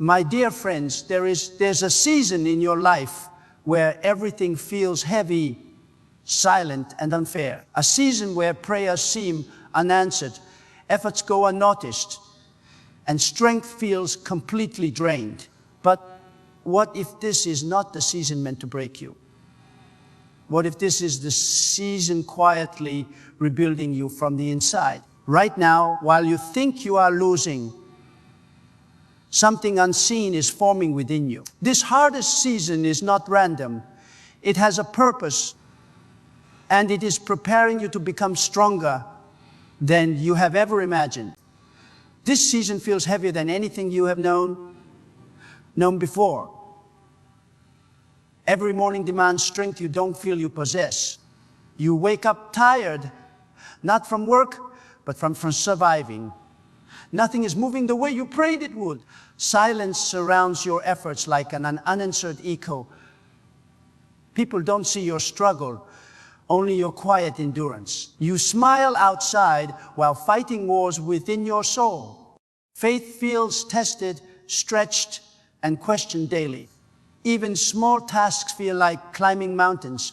My dear friends, there's a season in your life where everything feels heavy, silent, and unfair. A season where prayers seem unanswered, efforts go unnoticed, and strength feels completely drained. But what if this is not the season meant to break you? What if this is the season quietly rebuilding you from the inside? Right now, while you think you are losing, something unseen is forming within you. This hardest season is not random. It has a purpose, and it is preparing you to become stronger than you have ever imagined. This season feels heavier than anything you have known before. Every morning demands strength you don't feel you possess. You wake up tired, not from work, but from surviving. Nothing is moving the way you prayed it would. Silence surrounds your efforts like an unanswered echo. People don't see your struggle, only your quiet endurance. You smile outside while fighting wars within your soul. Faith feels tested, stretched, and questioned daily. Even small tasks feel like climbing mountains.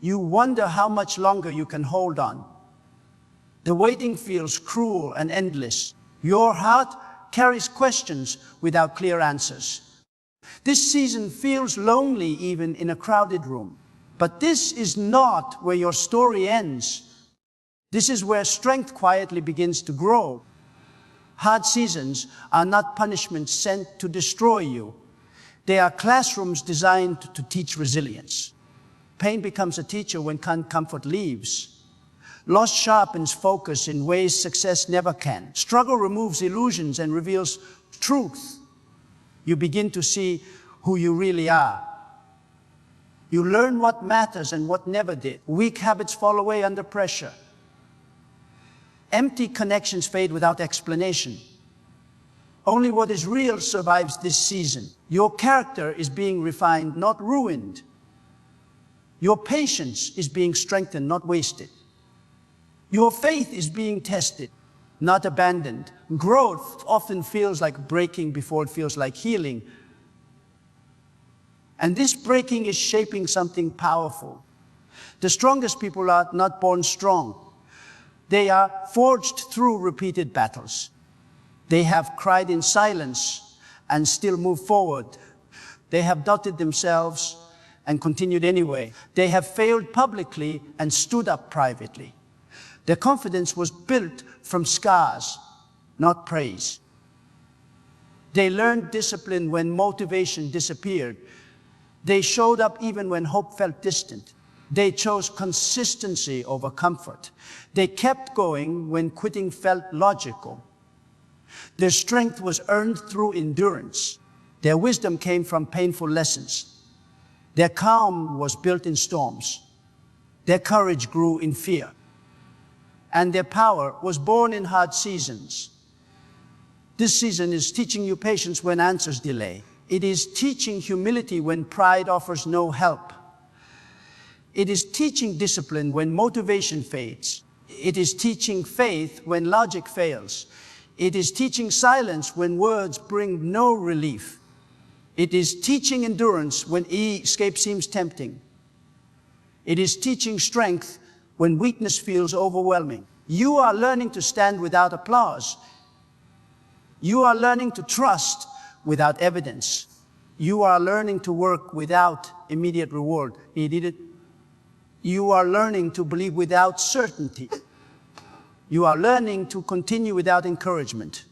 You wonder how much longer you can hold on. The waiting feels cruel and endless. Your heart carries questions without clear answers. This season feels lonely even in a crowded room. But this is not where your story ends. This is where strength quietly begins to grow. Hard seasons are not punishments sent to destroy you. They are classrooms designed to teach resilience. Pain becomes a teacher when comfort leaves. Loss sharpens focus in ways success never can. Struggle removes illusions and reveals truth. You begin to see who you really are. You learn what matters and what never did. Weak habits fall away under pressure. Empty connections fade without explanation. Only what is real survives this season. Your character is being refined, not ruined. Your patience is being strengthened, not wasted. Your faith is being tested, not abandoned. Growth often feels like breaking before it feels like healing. And this breaking is shaping something powerful. The strongest people are not born strong. They are forged through repeated battles. They have cried in silence and still moved forward. They have doubted themselves and continued anyway. They have failed publicly and stood up privately. Their confidence was built from scars, not praise. They learned discipline when motivation disappeared. They showed up even when hope felt distant. They chose consistency over comfort. They kept going when quitting felt logical. Their strength was earned through endurance. Their wisdom came from painful lessons. Their calm was built in storms. Their courage grew in fear. And their power was born in hard seasons. This season is teaching you patience when answers delay. It is teaching humility when pride offers no help. It is teaching discipline when motivation fades. It is teaching faith when logic fails. It is teaching silence when words bring no relief. It is teaching endurance when escape seems tempting. It is teaching strength when weakness feels overwhelming. You are learning to stand without applause. You are learning to trust without evidence. You are learning to work without immediate reward. You are learning to believe without certainty. You are learning to continue without encouragement.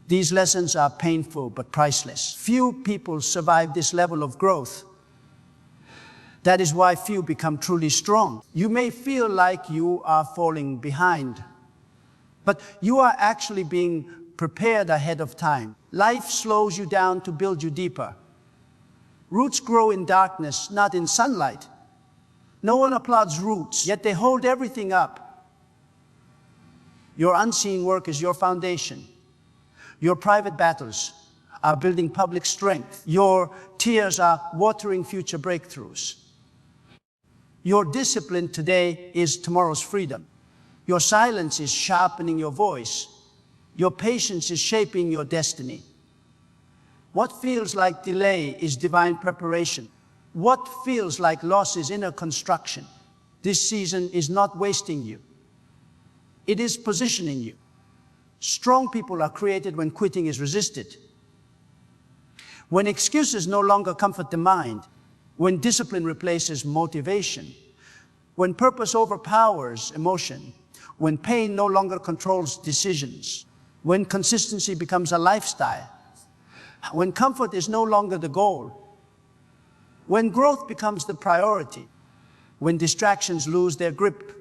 These lessons are painful but priceless. Few people survive this level of growth. That is why few become truly strong. You may feel like you are falling behind, but you are actually being prepared ahead of time. Life slows you down to build you deeper. Roots grow in darkness, not in sunlight. No one applauds roots, yet they hold everything up. Your unseen work is your foundation. Your private battles are building public strength. Your tears are watering future breakthroughs. Your discipline today is tomorrow's freedom. Your silence is sharpening your voice. Your patience is shaping your destiny. What feels like delay is divine preparation. What feels like loss is inner construction. This season is not wasting you. It is positioning you. Strong people are created when quitting is resisted. When excuses no longer comfort the mind. When discipline replaces motivation. When purpose overpowers emotion. When pain no longer controls decisions. When consistency becomes a lifestyle. When comfort is no longer the goal. When growth becomes the priority. When distractions lose their grip.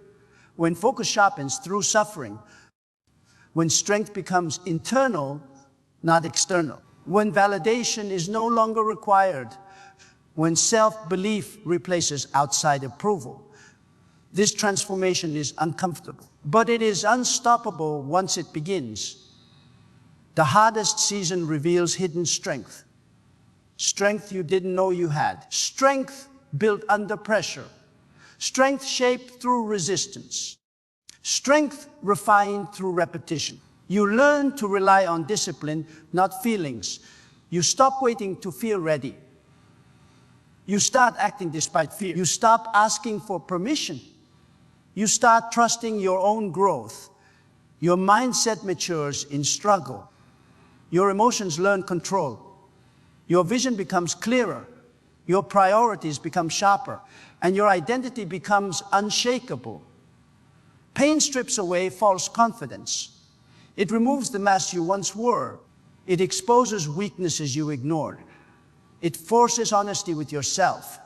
When focus sharpens through suffering. When strength becomes internal, not external. When validation is no longer required. When self-belief replaces outside approval. This transformation is uncomfortable, but it is unstoppable once it begins. The hardest season reveals hidden strength. Strength you didn't know you had. Strength built under pressure. Strength shaped through resistance. Strength refined through repetition. You learn to rely on discipline, not feelings. You stop waiting to feel ready. You start acting despite fear. You stop asking for permission. You start trusting your own growth. Your mindset matures in struggle. Your emotions learn control. Your vision becomes clearer. Your priorities become sharper. And your identity becomes unshakable. Pain strips away false confidence. It removes the mask you once wore. It exposes weaknesses you ignored. It forces honesty with yourself.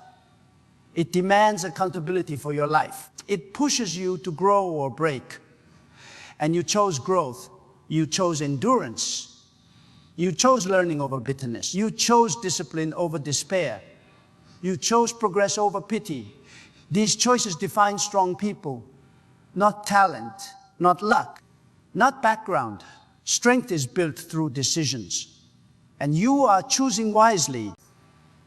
It demands accountability for your life. It pushes you to grow or break. And you chose growth. You chose endurance. You chose learning over bitterness. You chose discipline over despair. You chose progress over pity. These choices define strong people. Not talent, not luck, not background. Strength is built through decisions. And you are choosing wisely.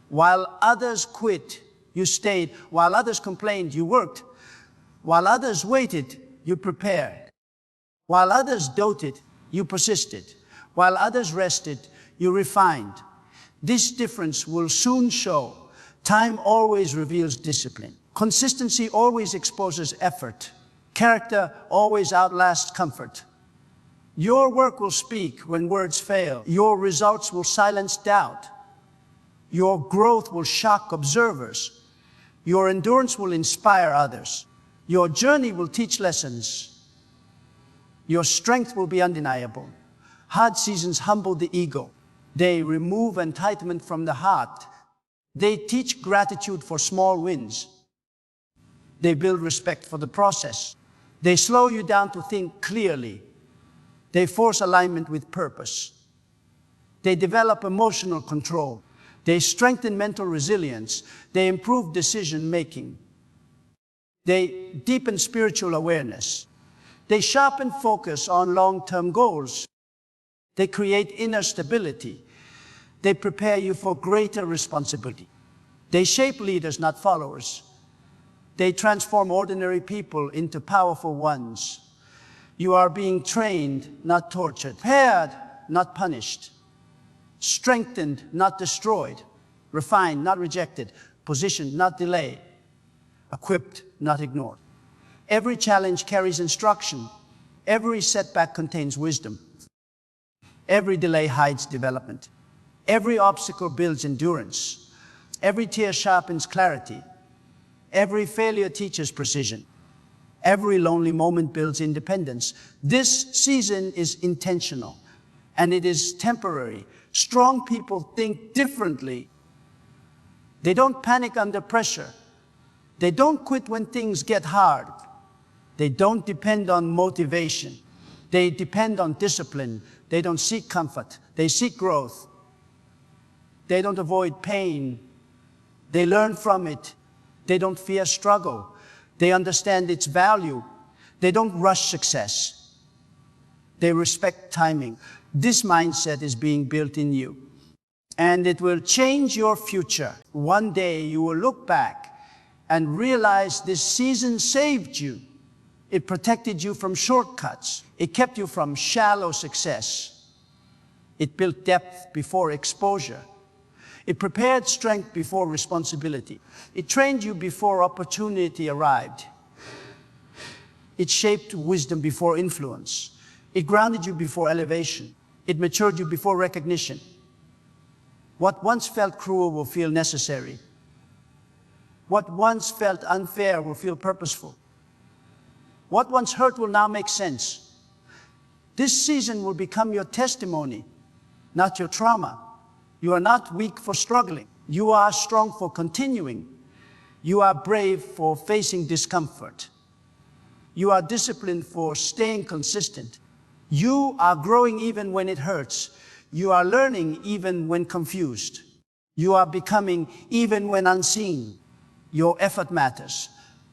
While others quit, you stayed. While others complained, you worked. While others waited, you prepared. While others doubted, you persisted. While others rested, you refined. This difference will soon show. Time always reveals discipline. Consistency always exposes effort. Character always outlasts comfort. Your work will speak when words fail. Your results will silence doubt. Your growth will shock observers. Your endurance will inspire others. Your journey will teach lessons. Your strength will be undeniable. Hard seasons humble the ego. They remove entitlement from the heart. They teach gratitude for small wins. They build respect for the process. They slow you down to think clearly. They force alignment with purpose. They develop emotional control. They strengthen mental resilience. They improve decision-making. They deepen spiritual awareness. They sharpen focus on long-term goals. They create inner stability. They prepare you for greater responsibility. They shape leaders, not followers. They transform ordinary people into powerful ones. You are being trained, not tortured. Prepared, not punished. Strengthened, not destroyed. Refined, not rejected. Positioned, not delayed. Equipped, not ignored. Every challenge carries instruction. Every setback contains wisdom. Every delay hides development. Every obstacle builds endurance. Every tear sharpens clarity. Every failure teaches precision. Every lonely moment builds independence. This season is intentional, and it is temporary. Strong people think differently. They don't panic under pressure. They don't quit when things get hard. They don't depend on motivation. They depend on discipline. They don't seek comfort. They seek growth. They don't avoid pain. They learn from it. They don't fear struggle. They understand its value. They don't rush success. They respect timing. This mindset is being built in you, and it will change your future. One day you will look back and realize this season saved you. It protected you from shortcuts. It kept you from shallow success. It built depth before exposure. It prepared strength before responsibility. It trained you before opportunity arrived. It shaped wisdom before influence. It grounded you before elevation. It matured you before recognition. What once felt cruel will feel necessary. What once felt unfair will feel purposeful. What once hurt will now make sense. This season will become your testimony, not your trauma. You are not weak for struggling. You are strong for continuing. You are brave for facing discomfort. You are disciplined for staying consistent. You are growing even when it hurts. You are learning even when confused. You are becoming even when unseen. Your effort matters.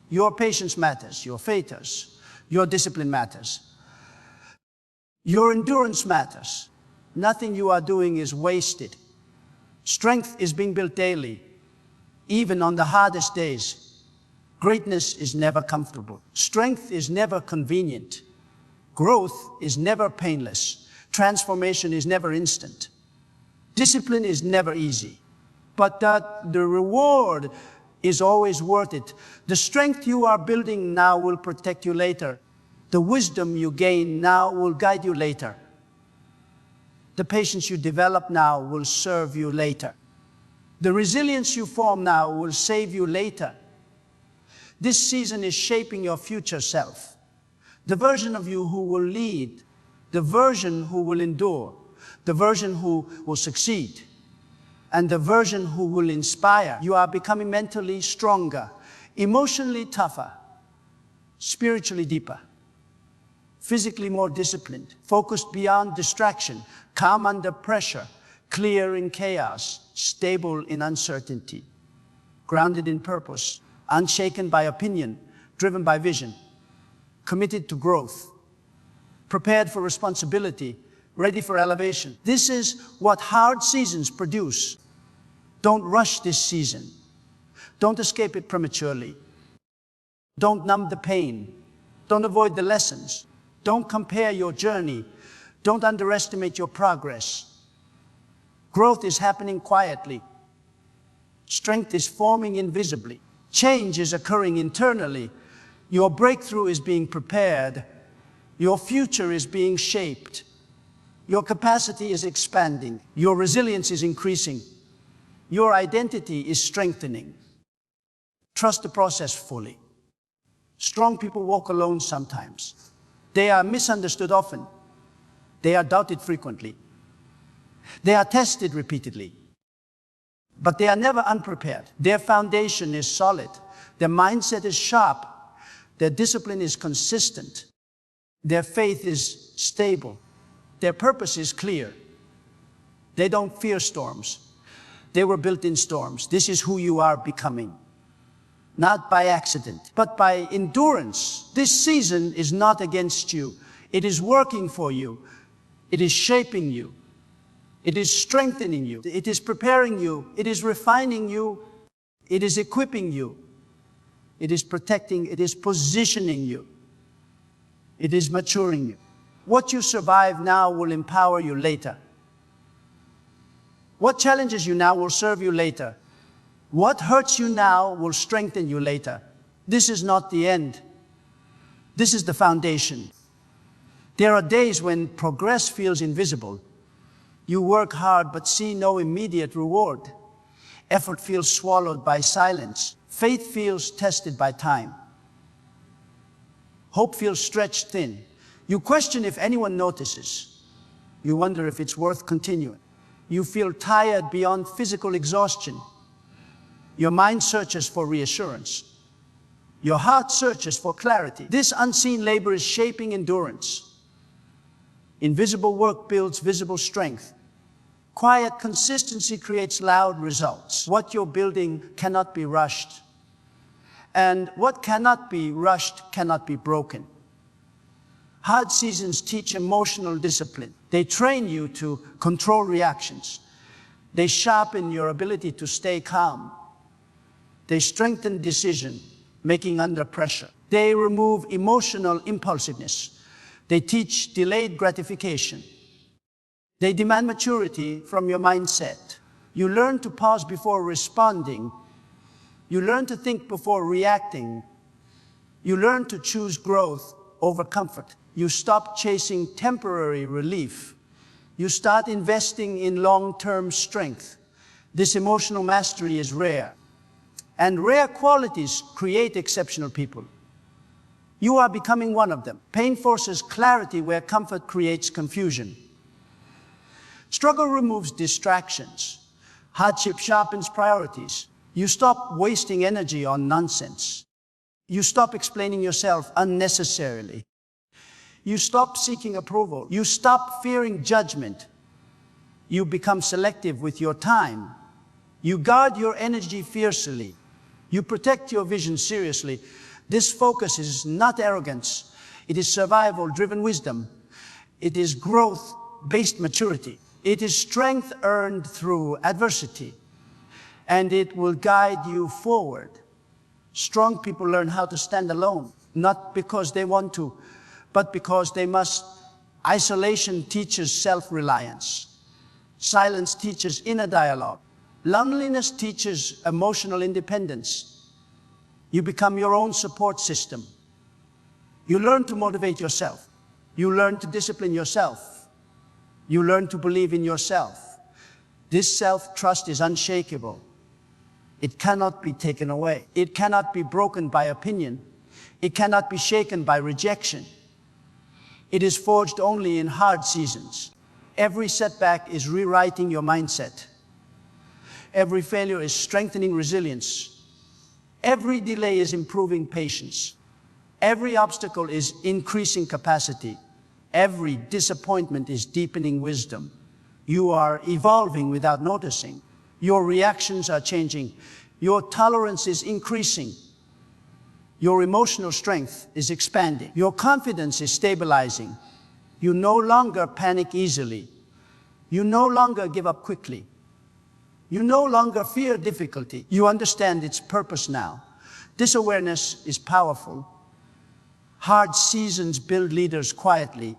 Your patience matters. Your faith matters. Your discipline matters. Your endurance matters. Nothing you are doing is wasted. Strength is being built daily, even on the hardest days. Greatness is never comfortable. Strength is never convenient. Growth is never painless. Transformation is never instant. Discipline is never easy. But the reward is always worth it. The strength you are building now will protect you later. The wisdom you gain now will guide you later. The patience you develop now will serve you later. The resilience you form now will save you later. This season is shaping your future self. The version of you who will lead, the version who will endure, the version who will succeed, and the version who will inspire. You are becoming mentally stronger, emotionally tougher, spiritually deeper, physically more disciplined, focused beyond distraction, calm under pressure, clear in chaos, stable in uncertainty, grounded in purpose, unshaken by opinion, driven by vision, committed to growth, prepared for responsibility, ready for elevation. This is what hard seasons produce. Don't rush this season. Don't escape it prematurely. Don't numb the pain. Don't avoid the lessons. Don't compare your journey. Don't underestimate your progress. Growth is happening quietly. Strength is forming invisibly. Change is occurring internally. Your breakthrough is being prepared. Your future is being shaped. Your capacity is expanding. Your resilience is increasing. Your identity is strengthening. Trust the process fully. Strong people walk alone sometimes. They are misunderstood often. They are doubted frequently. They are tested repeatedly. But they are never unprepared. Their foundation is solid. Their mindset is sharp. Their discipline is consistent. Their faith is stable. Their purpose is clear. They don't fear storms. They were built in storms. This is who you are becoming. Not by accident, but by endurance. This season is not against you. It is working for you. It is shaping you. It is strengthening you. It is preparing you. It is refining you. It is equipping you. It is protecting. It is positioning you. It is maturing you. What you survive now will empower you later. What challenges you now will serve you later. What hurts you now will strengthen you later. This is not the end. This is the foundation. There are days when progress feels invisible. You work hard but see no immediate reward. Effort feels swallowed by silence. Faith feels tested by time. Hope feels stretched thin. You question if anyone notices. You wonder if it's worth continuing. You feel tired beyond physical exhaustion. Your mind searches for reassurance. Your heart searches for clarity. This unseen labor is shaping endurance. Invisible work builds visible strength. Quiet consistency creates loud results. What you're building cannot be rushed. And what cannot be rushed cannot be broken. Hard seasons teach emotional discipline. They train you to control reactions. They sharpen your ability to stay calm. They strengthen decision-making under pressure. They remove emotional impulsiveness. They teach delayed gratification. They demand maturity from your mindset. You learn to pause before responding. You learn to think before reacting. You learn to choose growth over comfort. You stop chasing temporary relief. You start investing in long-term strength. This emotional mastery is rare. And rare qualities create exceptional people. You are becoming one of them. Pain forces clarity where comfort creates confusion. Struggle removes distractions. Hardship sharpens priorities. You stop wasting energy on nonsense. You stop explaining yourself unnecessarily. You stop seeking approval. You stop fearing judgment. You become selective with your time. You guard your energy fiercely. You protect your vision seriously. This focus is not arrogance. It is survival-driven wisdom. It is growth-based maturity. It is strength earned through adversity. And it will guide you forward. Strong people learn how to stand alone, not because they want to, but because they must. Isolation teaches self-reliance. Silence teaches inner dialogue. Loneliness teaches emotional independence. You become your own support system. You learn to motivate yourself. You learn to discipline yourself. You learn to believe in yourself. This self-trust is unshakable. It cannot be taken away. It cannot be broken by opinion. It cannot be shaken by rejection. It is forged only in hard seasons. Every setback is rewriting your mindset. Every failure is strengthening resilience. Every delay is improving patience. Every obstacle is increasing capacity. Every disappointment is deepening wisdom. You are evolving without noticing. Your reactions are changing. Your tolerance is increasing. Your emotional strength is expanding. Your confidence is stabilizing. You no longer panic easily. You no longer give up quickly. You no longer fear difficulty. You understand its purpose now. This awareness is powerful. Hard seasons build leaders quietly.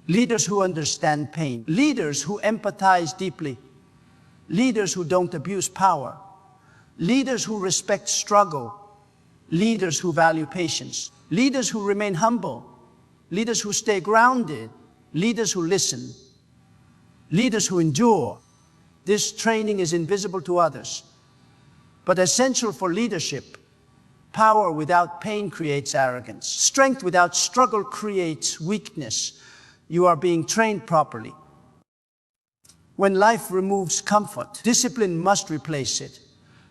Leaders who understand pain. Leaders who empathize deeply. Leaders who don't abuse power. Leaders who respect struggle. Leaders who value patience. Leaders who remain humble. Leaders who stay grounded. Leaders who listen. Leaders who endure. This training is invisible to others, but essential for leadership. Power without pain creates arrogance. Strength without struggle creates weakness. You are being trained properly. When life removes comfort, discipline must replace it.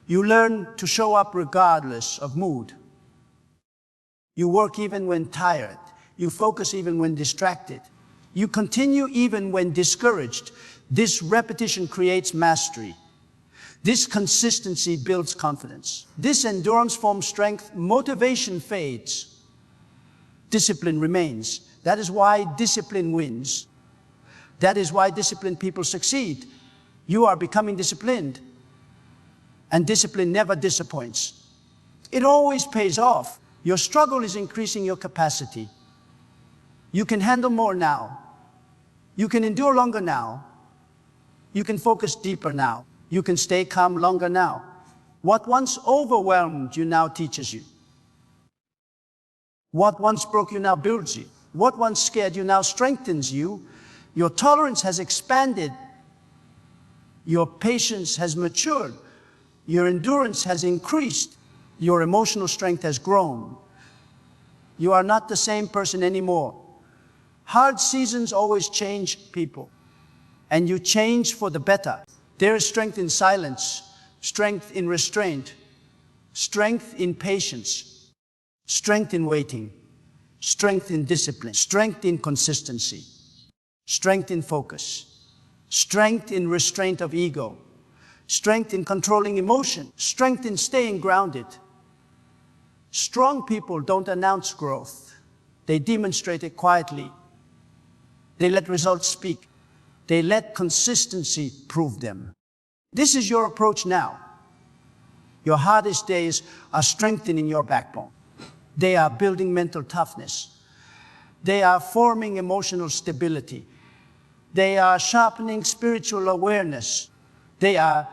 You learn to show up regardless of mood. You work even when tired. You focus even when distracted. You continue even when discouraged. This repetition creates mastery. This consistency builds confidence. This endurance forms strength. Motivation fades. Discipline remains. That is why discipline wins. That is why disciplined people succeed. You are becoming disciplined. And discipline never disappoints. It always pays off. Your struggle is increasing your capacity. You can handle more now. You can endure longer now. You can focus deeper now. You can stay calm longer now. What once overwhelmed you now teaches you. What once broke you now builds you. What once scared you now strengthens you. Your tolerance has expanded. Your patience has matured. Your endurance has increased. Your emotional strength has grown. You are not the same person anymore. Hard seasons always change people, and you change for the better. There is strength in silence, strength in restraint, strength in patience, strength in waiting, strength in discipline, strength in consistency, strength in focus, strength in restraint of ego, strength in controlling emotion, strength in staying grounded. Strong people don't announce growth. They demonstrate it quietly. They let results speak. They let consistency prove them. This is your approach now. Your hardest days are strengthening your backbone. They are building mental toughness. They are forming emotional stability. They are sharpening spiritual awareness. They are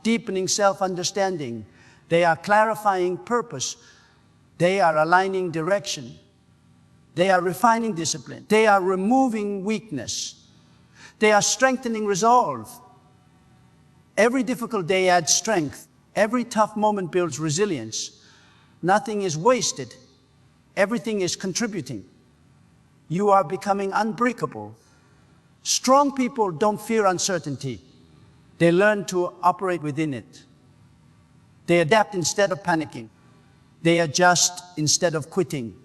deepening self-understanding. They are clarifying purpose. They are aligning direction. They are refining discipline. They are removing weakness. They are strengthening resolve. Every difficult day adds strength. Every tough moment builds resilience. Nothing is wasted. Everything is contributing. You are becoming unbreakable. Strong people don't fear uncertainty. They learn to operate within it. They adapt instead of panicking. They adjust instead of quitting.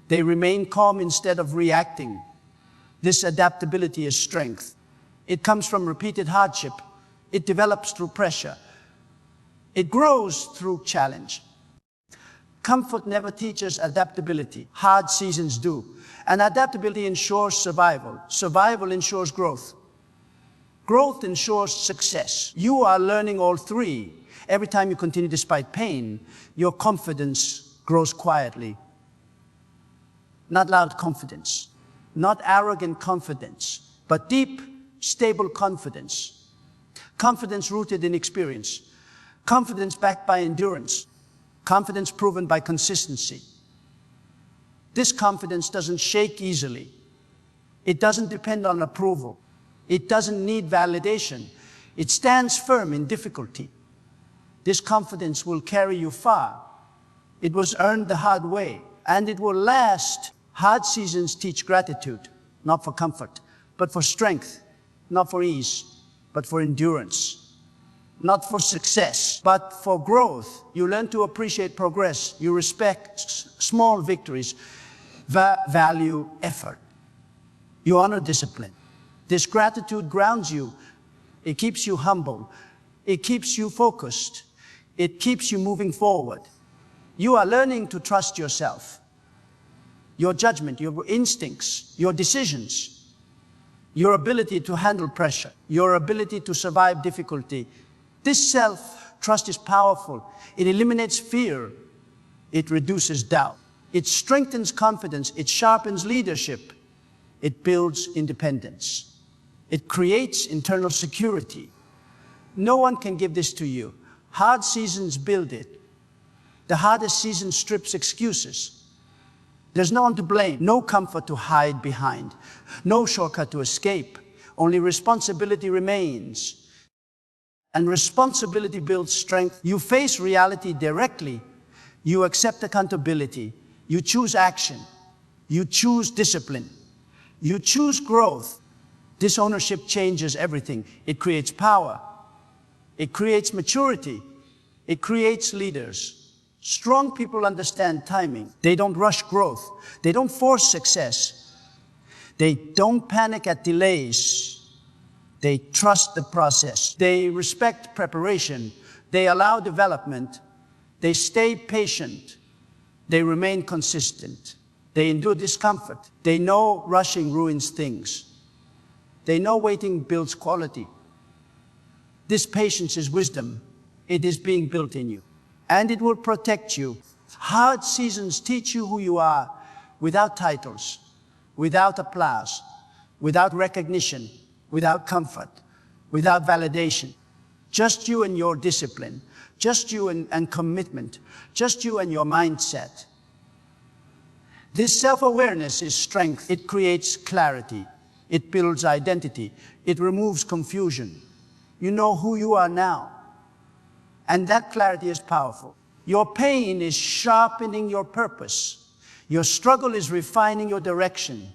They remain calm instead of reacting. This adaptability is strength. It comes from repeated hardship. It develops through pressure. It grows through challenge. Comfort never teaches adaptability. Hard seasons do. And adaptability ensures survival. Survival ensures growth. Growth ensures success. You are learning all three. Every time you continue despite pain, your confidence grows quietly. Not loud confidence, not arrogant confidence, but deep, stable confidence. Confidence rooted in experience. Confidence backed by endurance. Confidence proven by consistency. This confidence doesn't shake easily. It doesn't depend on approval. It doesn't need validation. It stands firm in difficulty. This confidence will carry you far. It was earned the hard way, and it will last. Hard seasons teach gratitude, not for comfort, but for strength, not for ease, but for endurance. Not for success, but for growth. You learn to appreciate progress. You respect small victories, value effort. You honor discipline. This gratitude grounds you. It keeps you humble. It keeps you focused. It keeps you moving forward. You are learning to trust yourself, your judgment, your instincts, your decisions, your ability to handle pressure, your ability to survive difficulty. This self-trust is powerful. It eliminates fear. It reduces doubt. It strengthens confidence. It sharpens leadership. It builds independence. It creates internal security. No one can give this to you. Hard seasons build it. The hardest season strips excuses. There's no one to blame, no comfort to hide behind, no shortcut to escape. Only responsibility remains. And responsibility builds strength. You face reality directly. You accept accountability. You choose action. You choose discipline. You choose growth. This ownership changes everything. It creates power. It creates maturity. It creates leaders. Strong people understand timing. They don't rush growth. They don't force success. They don't panic at delays. They trust the process. They respect preparation. They allow development. They stay patient. They remain consistent. They endure discomfort. They know rushing ruins things. They know waiting builds quality. This patience is wisdom. It is being built in you. And it will protect you. Hard seasons teach you who you are without titles, without applause, without recognition, without comfort, without validation. Just you and your discipline, just you and commitment, just you and your mindset. This self-awareness is strength. It creates clarity. It builds identity. It removes confusion. You know who you are now. And that clarity is powerful. Your pain is sharpening your purpose. Your struggle is refining your direction.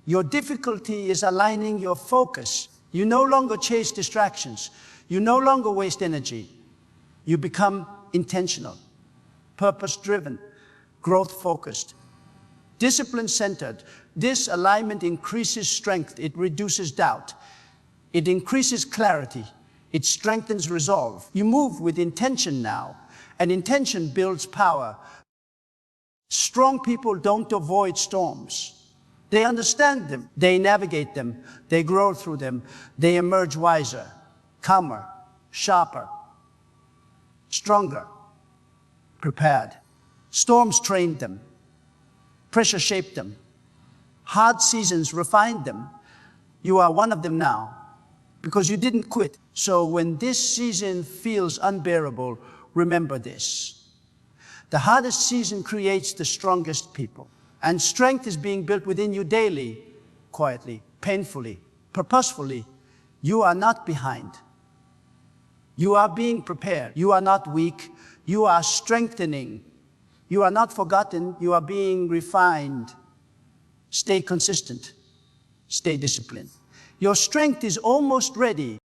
Your difficulty is aligning your focus. You no longer chase distractions. You no longer waste energy. You become intentional, purpose-driven, growth-focused, discipline-centered. This alignment increases strength. It reduces doubt. It increases clarity. It strengthens resolve. You move with intention now, and intention builds power. Strong people don't avoid storms. They understand them. They navigate them. They grow through them. They emerge wiser, calmer, sharper, stronger, prepared. Storms trained them. Pressure shaped them. Hard seasons refined them. You are one of them now because you didn't quit. So when this season feels unbearable, remember this. The hardest season creates the strongest people. And strength is being built within you daily, quietly, painfully, purposefully. You are not behind. You are being prepared. You are not weak. You are strengthening. You are not forgotten. You are being refined. Stay consistent. Stay disciplined. Your strength is almost ready.